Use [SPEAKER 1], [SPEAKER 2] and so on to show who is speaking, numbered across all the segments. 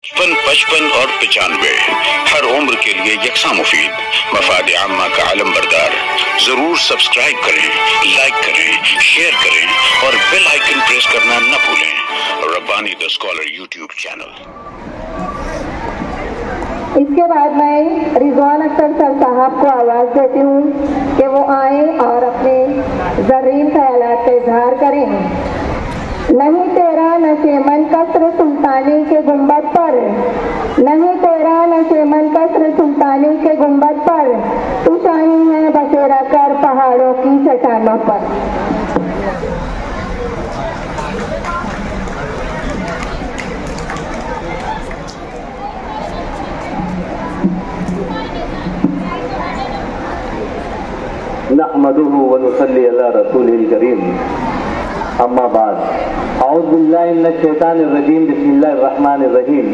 [SPEAKER 1] 55 और 95 हर उम्र के लिए यकसा मुफीद, मफाद आम्मा का आलम बरदार। जरूर सब्सक्राइब करें, लाइक करें, शेयर करें और बेल आइकन प्रेस करना न भूलें। Rabbani the scholar YouTube channel.
[SPEAKER 2] इसके बाद मैं रिजवान अख्तर सर साहब को आवाज़ देती हूँ कि वो आए और अपने ज़रीन ख्यालात का इजहार करें। नहीं तेरा नशेमन कसर सुल्तानी के गुंबद पर, नहीं तेरा नशेमन कसर सुल्तानी के गुंबद पर, तू शाही है बसेरा कर पहाड़ों की चट्टानों पर।
[SPEAKER 3] नहमदुहु व नुसल्ली अला रसूलिल करीम, अम्मा बाद। औज़ु बिल्लाहि मिनश शैतानिर रजीम, बिस्मिल्लाहिर रहमानिर रहीम।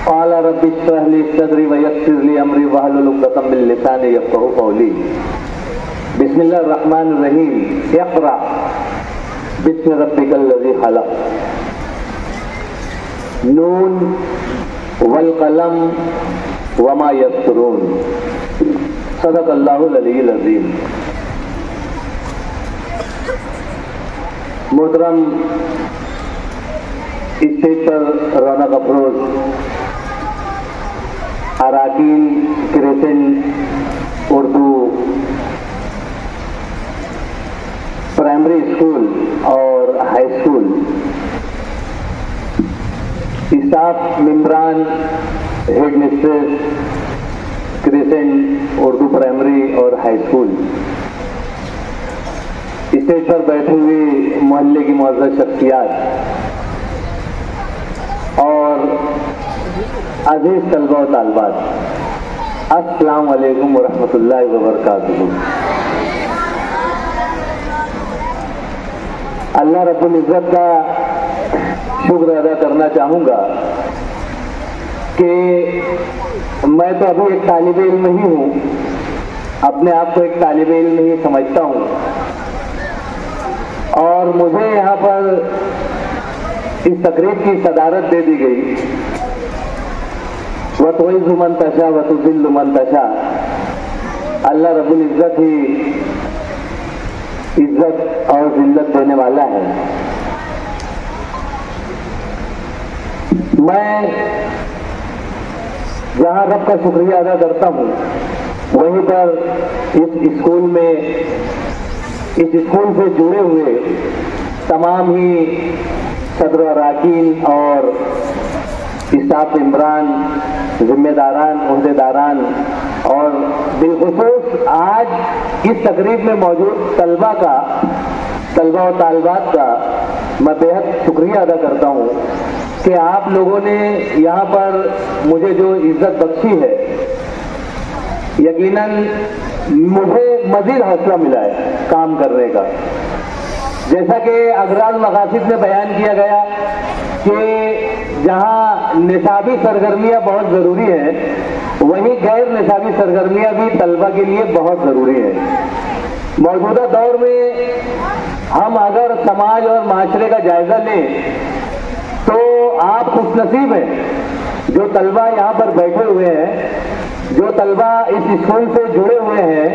[SPEAKER 3] क़ाल रब्बि इश्रह ली सदरी व यस्सिर ली अमरी वहलुल उक़दतम मिन लिसानी यफ़क़हू क़ौली। बिस्मिल्लाहिर रहमानिर रहीम। इक़रा बिस्मि रब्बिकल लज़ी ख़लक़। नून वल क़लम वमा यस्तुरून। सदक़ल्लाहुल अलीयुल अज़ीम। मोहतरम स्टेज पर रौनक अफरोज अराकीन क्रिसेंट उर्दू प्राइमरी स्कूल और हाई स्कूल, स्टाफ मेंबरान, head mistress crescent Urdu primary और हाई स्कूल, स्टेज पर बैठे हुए मोहल्ले की मुअज़्ज़ज़ शख्सियात और अज़ीज़ तलबा व तालिबात, अस्सलाम वालेकुम व रहमतुल्लाहि व बरकातुहू। अल्लाह रब्बुल इज़्ज़त का शुक्र अदा करना चाहूँगा कि मैं तो अभी एक तालिब इल्म ही हूँ, अपने आप को एक तालिब इल्म ही समझता हूँ, और मुझे यहाँ पर इस तकरीब की सदारत दे दी गई। व तुइज़्ज़ु मन तशा व तुज़िल्लु मन तशा। अल्लाह रब्बुल इज़्ज़त ही इज़्ज़त और ज़िल्लत देने वाला है। मैं जहाँ रब का शुक्रिया अदा करता हूँ, वहीं पर इस स्कूल में, इस स्कूल से जुड़े हुए तमाम ही सदर अराकीन और स्टाफ मेंबरान, जिम्मेदारान, ओहदेदारान और बिलखुसूस आज इस तकरीब में मौजूद तलबा व तालिबात का मैं बेहद शुक्रिया अदा करता हूँ कि आप लोगों ने यहाँ पर मुझे जो इज्जत बख्शी है, यकीनन मुझे मजीद हौसला मिला है काम करने का। जैसा कि अगराज मकासिद में बयान किया गया कि जहां निसाबी सरगर्मियां बहुत ज़रूरी हैं, वहीं गैर निसाबी सरगर्मियां भी तलबा के लिए बहुत ज़रूरी है। मौजूदा दौर में हम अगर समाज और माशरे का जायज़ा लें तो आप खुशनसीब हैं जो तलबा यहाँ पर बैठे हुए हैं, जो तलबा इस स्कूल से जुड़े हुए हैं,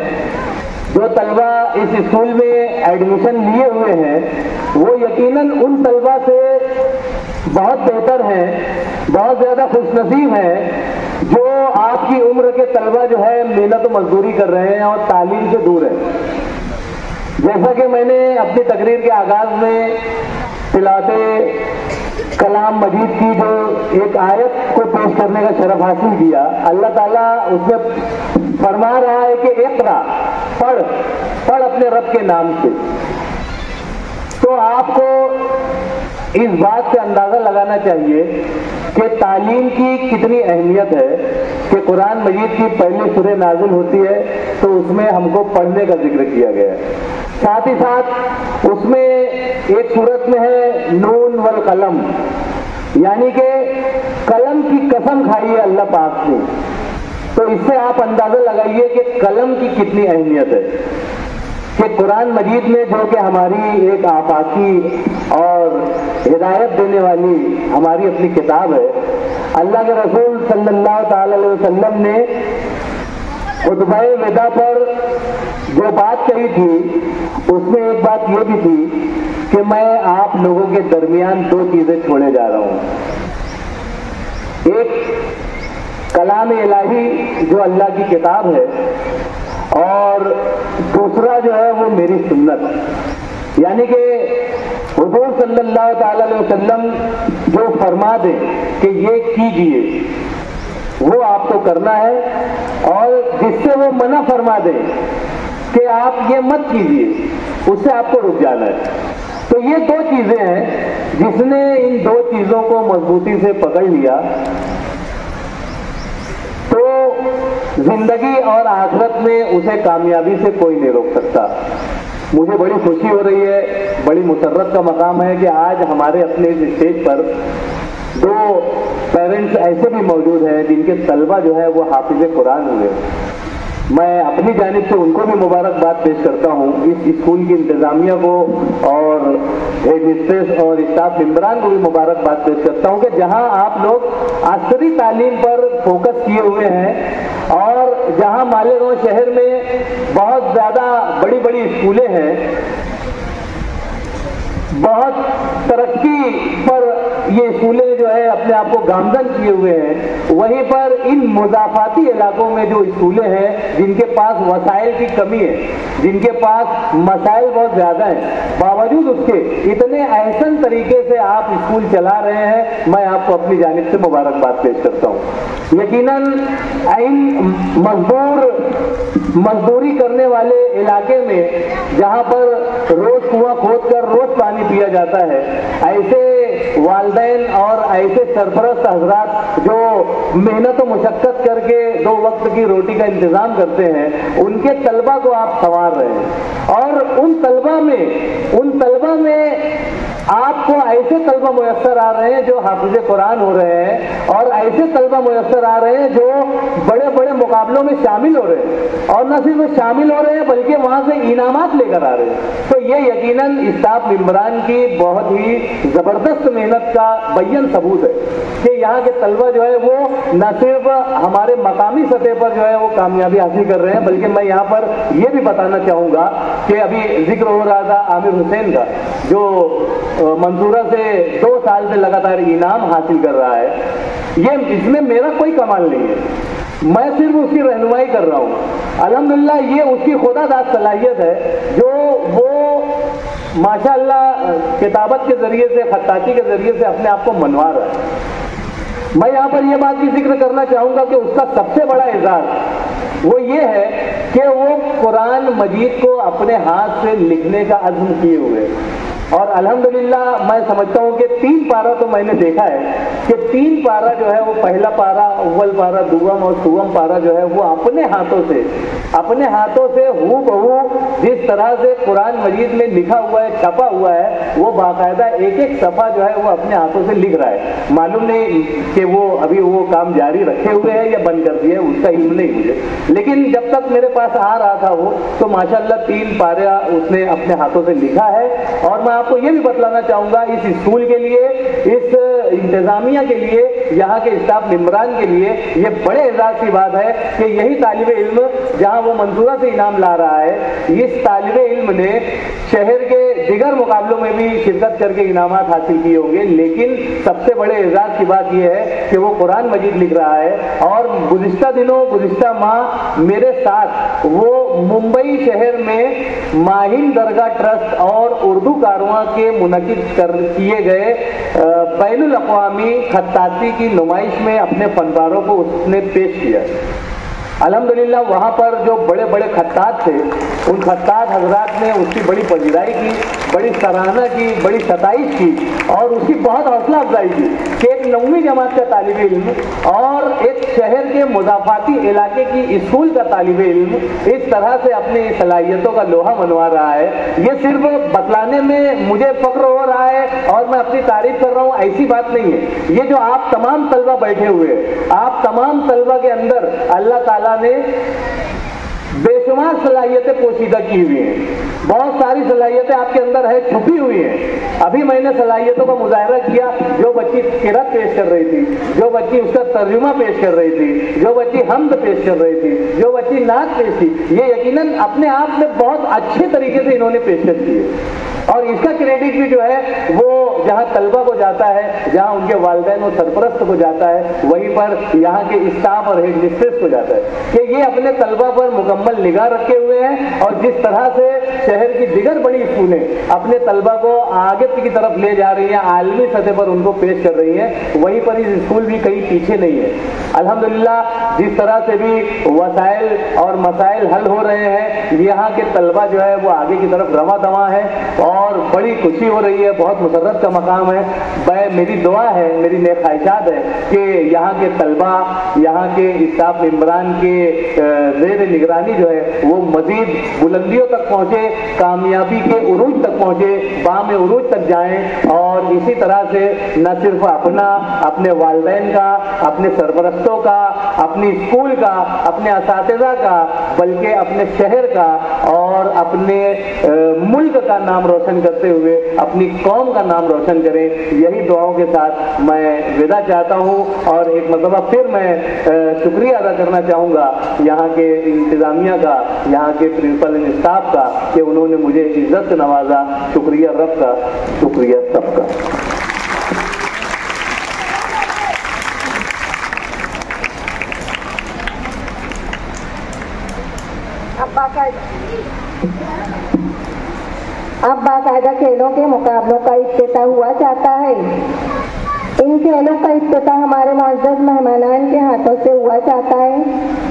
[SPEAKER 3] जो तलबा इस स्कूल में एडमिशन लिए हुए हैं, वो यकीनन उन तलबा से बहुत बेहतर हैं, बहुत ज़्यादा खुशनसीब हैं जो आपकी उम्र के तलबा जो है मेहनत व मजदूरी कर रहे हैं और तालीम से दूर हैं। जैसा कि मैंने अपनी तकरीर के आगाज में तिलावत कलाम मजीद की जो एक आयत को पेश करने का शरफ हासिल किया, अल्लाह ताला उसमें फरमा रहा है कि इक़रा, पढ़ अपने रब के नाम से। तो आपको इस बात से अंदाजा लगाना चाहिए कि तालीम की कितनी अहमियत है कि कुरान मजीद की पहली सूरह नाजिल होती है तो उसमें हमको पढ़ने का जिक्र किया गया है। साथ ही साथ उसमें एक सूरत में है नून वल कलम, यानी कि कलम की कसम खाई है अल्लाह पाक ने। तो इससे आप अंदाजा लगाइए कि कलम की कितनी अहमियत है। کہ قرآن مجید میں جو کہ ہماری ایک آفاقی اور ہدایت دینے والی ہماری اپنی کتاب ہے، اللہ کے رسول صلی اللہ تعالی علیہ وسلم نے خطبہ وداع پر جو بات کہی تھی اس میں ایک بات یہ بھی تھی کہ میں آپ لوگوں کے درمیان دو چیزیں چھوڑے جا رہا ہوں، ایک کلام الہی جو اللہ کی کتاب ہے، اور دوسرا جو ہے وہ میری سنت، یعنی کہ حضور صلی اللہ تعالی علیہ وسلم جو فرما دیں کہ یہ کیجئے وہ آپ کو کرنا ہے، اور جس سے وہ منع فرما دیں کہ آپ یہ مت کیجئے اس سے آپ کو رک جانا ہے۔ تو یہ دو چیزیں ہیں، جس نے ان دو چیزوں کو مضبوطی سے پکڑ لیا تو زندگی اور آخرت میں اسے کامیابی سے کوئی نہیں روک سکتا۔ مجھے بڑی خوشی ہو رہی ہے، بڑی مسرت کا مقام ہے کہ آج ہمارے اپنے اس اسٹیج پر دو پیرنٹس ایسے بھی موجود ہیں جن کے طلبہ جو ہے وہ حافظ قرآن ہوئے۔ میں اپنی جانب سے ان کو بھی مبارکباد پیش کرتا ہوں، اس اسکول کی انتظامیہ کو اور ہیڈ مسٹریس اور اسٹاف ممبران کو بھی مبارکباد پیش کرتا ہوں کہ جہاں آپ لوگ عصری تعلیم پر فوکس کیے ہوئے ہیں، اور جہاں مالیگاؤں شہر میں بہت زیادہ بڑی بڑی اسکولیں ہیں، بہت ترقی پر یہ اسکولیں جو ہے اپنے آپ کو گامزن کیے ہوئے ہیں، وہیں پر ان مضافاتی علاقوں میں جو اسکولیں ہیں جن کے پاس وسائل کی کمی ہے، جن کے پاس مسائل بہت زیادہ ہیں، باوجود اس کے اتنے احسن طریقے سے آپ اسکول چلا رہے ہیں، میں آپ کو اپنی جانب سے مبارکباد پیش کرتا ہوں۔ یقیناً ان مزدوری کرنے والے علاقے میں جہاں پر روز کنواں کھود کر روز پانی پیا جاتا ہے، ایسے والدین اور ایسے سرپرست حضرات جو محنت و مشقت کر کے 2 وقت کی روٹی کا انتظام کرتے ہیں، ان کے طلبہ کو آپ سنوار رہے ہیں، اور ان طلبہ میں آپ کو ایسے طلبہ میسر آ رہے ہیں جو حافظ قرآن ہو رہے ہیں، اور ایسے طلبہ میسر آ رہے ہیں جو بڑے بڑے مقابلوں میں شامل ہو رہے ہیں، اور نہ صرف شامل ہو رہے ہیں بلکہ وہاں سے انعامات لے کر آ رہے ہیں۔ تو یہ یقیناً اسٹاف ممبران کی بہت ہی زبردست محنت کا بیان ثبوت ہے کہ یہاں کے طلبہ جو ہے وہ نہ صرف ہمارے مقامی سطح پر جو ہے وہ کامیابی حاصل کر رہے ہیں، بلکہ میں یہاں پر یہ بھی بتانا چاہوں گا کہ ابھی ذکر ہو رہا تھا عامر حسین کا، جو منصورہ سے 2 سال سے لگاتار انعام حاصل کر رہا ہے۔ اس میں میرا کوئی کمال نہیں ہے، میں صرف اس کی رہنمائی کر رہا ہوں۔ الحمدللہ یہ اس کی خدا داد صلاحیت ہے جو وہ ماشاءاللہ کتابت کے ذریعے سے، خطاطی کے ذریعے سے اپنے آپ کو منوا رہا ہے۔ میں یہاں پر یہ بات بھی ذکر کرنا چاہوں گا کہ اس کا سب سے بڑا اعزاز وہ یہ ہے کہ وہ قرآن مجید کو اپنے ہاتھ سے لکھنے کا عزم کیے ہوئے، اور الحمدللہ میں سمجھتا ہوں کہ 3 پارہ تو میں نے دیکھا ہے کہ 3 پارہ جو ہے وہ پہلا پارہ، اول پارہ، دوم اور سوم پارہ جو ہے وہ اپنے ہاتھوں سے ہو بہو جس طرح سے قرآن مجید میں لکھا ہوا ہے، چھپا ہوا ہے، وہ باقاعدہ ایک ایک صفحہ جو ہے وہ اپنے ہاتھوں سے لکھ رہا ہے۔ معلوم نہیں کہ وہ ابھی وہ کام جاری رکھے ہوئے ہیں یا بند کر دیے، اس کا علم نہیں مجھے، لیکن جب تک میرے پاس آ رہا تھا وہ تو ماشاءاللہ 3 پارہ اس نے اپنے ہاتھوں سے لکھا ہے۔ اور میں آپ کو یہ بھی بتلانا چاہوں گا اس اسکول کے لیے، اس انتظامیہ کے لیے، یہاں کے اسٹاف ممبران کے لیے یہ بڑے اعزاز کی بات ہے کہ یہی طالب علم جہاں وہ منصورہ سے انعام لا رہا ہے، اس طالب علم نے شہر کے دیگر مقابلوں میں بھی شرکت کر کے انعامات حاصل کیے ہوں گے، لیکن سب سے بڑے اعزاز کی بات یہ ہے کہ وہ قرآن مجید لکھ رہا ہے۔ اور گزشتہ ماہ میرے ساتھ وہ ممبئی شہر میں ماہم درگاہ ٹرسٹ اور اردو کارواں کے منعقد کیے گئے بین الاقوامی خطاطی کی نمائش میں اپنے فنکاروں کو اس نے پیش کیا۔ الحمدللہ وہاں پر جو بڑے بڑے خطاط تھے، ان خطاط حضرات نے اس کی بڑی پذیرائی کی، بڑی سراہنا کی، بڑی ستائش کی، اور اس کی بہت حوصلہ افزائی کی کہ ایک 9ویں جماعت کا طالب علم اور ایک شہر کے مضافاتی علاقے کی اسکول کا طالب علم اس طرح سے اپنی صلاحیتوں کا لوہا منوا رہا ہے۔ یہ صرف بتلانے میں مجھے فخر ہو رہا ہے اور میں اپنی تعریف کر رہا ہوں، ایسی بات نہیں ہے۔ یہ جو آپ تمام طلبہ بیٹھے ہوئے، آپ تمام طلبہ کے اندر اللہ تعالیٰ نے बेशुमार सलाहियतें पोशीदा की हुई हैं, बहुत सारी सलाहियतें आपके अंदर है, छुपी हुई हैं। अभी मैंने सलाहियतों का मुजाहरा किया, जो बच्ची किरात पेश कर रही थी, जो बच्ची उसका तर्जुमा पेश कर रही थी, जो बच्ची हम्द पेश कर रही थी, जो बच्ची नात पेश थी, ये यकीनन अपने आप में बहुत अच्छे तरीके से इन्होंने पेशकश की है। और इसका क्रेडिट भी जो है वो जहाँ तलबा को जाता है, जहाँ उनके वालिदैन और सरपरस्त को जाता है, वहीं पर यहाँ के स्टाफ और हेड मिस्ट्रेस को जाता है कि ये अपने तलबा पर मुकम्मल निगाह रखे हुए हैं। और जिस तरह से शहर की दिगर बड़ी स्कूलें अपने तलबा को आगे की तरफ ले जा रही हैं, आलमी सतह पर उनको पेश कर रही हैं, वहीं पर इस स्कूल भी कहीं पीछे नहीं है। अल्हम्दुलिल्लाह जिस तरह से भी वसाइल और मसाइल हल हो रहे हैं, यहाँ के तलबा जो है वो आगे की तरफ रवा दवा है और बड़ी खुशी हो रही है, बहुत मुसर्रत का मकाम है। मेरी दुआ है, मेरी नेक ख्वाहिशात है कि यहाँ के तलबा, यहाँ के स्टाफ मेंबरान के ज़ेर निगरानी जो है वो मजीद बुलंदियों तक पहुँचे, कामयाबी के उरूज तक पहुँचे, बाम उरूज तक जाएं। और इसी तरह से न सिर्फ अपने वालिदैन का, अपने सरपरस्तों का, अपनी स्कूल का, अपने असातिज़ा का, बल्कि अपने शहर का और अपने मुल्क का नाम रोशन करते हुए अपनी कौम का नाम रोशन करें। यही दुआओं के साथ मैं विदा चाहता हूँ। और एक मरतबा फिर मैं शुक्रिया अदा करना चाहूँगा यहाँ के इंतज़ामिया का, यहाँ के प्रिंसिपल एंड स्टाफ का कि उन्होंने मुझे इज्जत से नवाजा। शुक्रिया रब का, शुक्रिया सबका।
[SPEAKER 2] अब बाकायदा खेलों के मुकाबलों का इफ्तिताह हुआ जाता है। इन खेलों का इफ्तिताह हमारे मुअज़्ज़ज़ मेहमानान के हाथों से हुआ जाता है।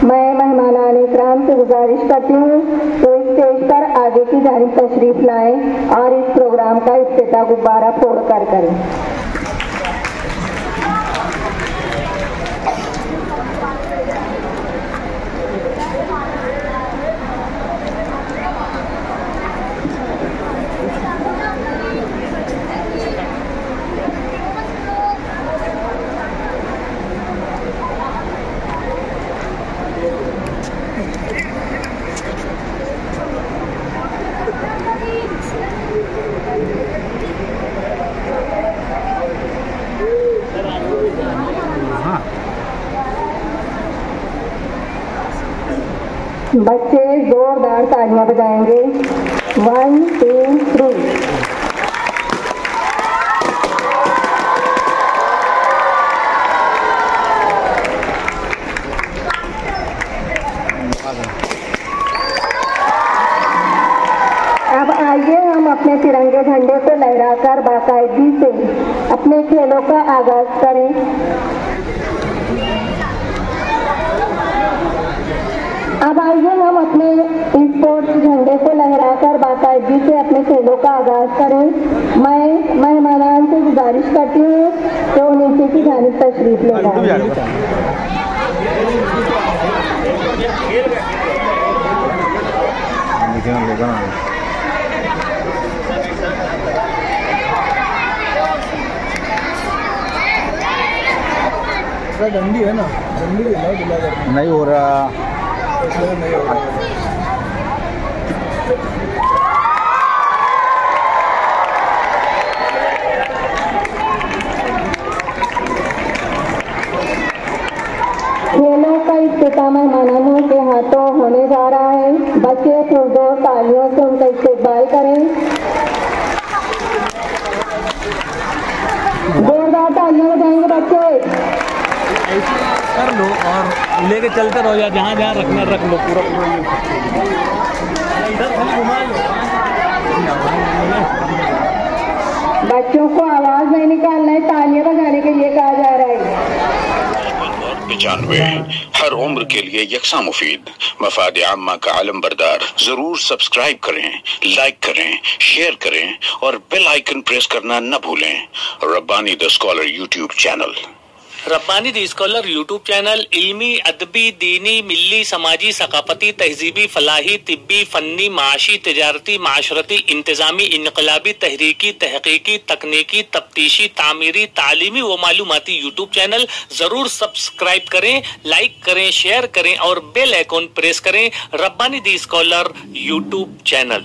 [SPEAKER 2] मैं मेहमानान इकराम से गुजारिश करती हूँ तो इस स्टेज पर आगे की जानिब तशरीफ लाएं और इस प्रोग्राम का इफ्तिताह गुब्बारा फोड़ कर करें। बच्चे जोरदार तालियां बजाएंगे। 1 2 3। अब आइए हम अपने तिरंगे झंडे को लहराकर बाकायदगी से अपने खेलों का आगाज करें। अब आइए हम अपने स्पोर्ट्स झंडे को लहराकर बाकायदगी से अपने खेलों का आगाज करें। मैं मेहमानान से गुजारिश करती हूँ कि वो नीचे की जानिब तशरीफ ले जाएं।
[SPEAKER 4] डंडी है ना, डंडी नहीं हो रहा।
[SPEAKER 2] खेलों का इफ्तिताह मेहमानों के हाथों होने जा रहा है। बच्चे पुरजोर तालियों से उनका इस्तकबाल करें। जोरदार तालियां बजाएंगे बच्चे।
[SPEAKER 4] कर लो और लेके चलते रहो, या जहाँ जहाँ रखना रख लो, पूरा इधर खाली घुमा लो।
[SPEAKER 2] बच्चों को आवाज नहीं निकालना है, तालियां बजाने के लिए कहा जा रहा है।
[SPEAKER 1] 95 हर उम्र के लिए यकसा मुफीद, मफाद आम्मा का आलम बरदार। जरूर सब्सक्राइब करें, लाइक करें, शेयर करें और बेल आइकन प्रेस करना न भूलें। Rabbani the scholar YouTube channel.
[SPEAKER 4] Rabbani the scholar YouTube channel इल्मी, अदबी, दीनी, मिली, समाजी, सकाफती, तहजीबी, फलाही, तिब्बी, फन्नी, माशी, तिजारती, माशरती, इंतजामी, इनकलाबी, तहरीकी, तहकीकी, तकनीकी, तफ्तीशी, तामीरी, तालीमी व मालूमाती यूट्यूब चैनल जरूर सब्सक्राइब करें, लाइक करें, शेयर करें और बेल आइकॉन प्रेस करें। Rabbani the scholar YouTube channel.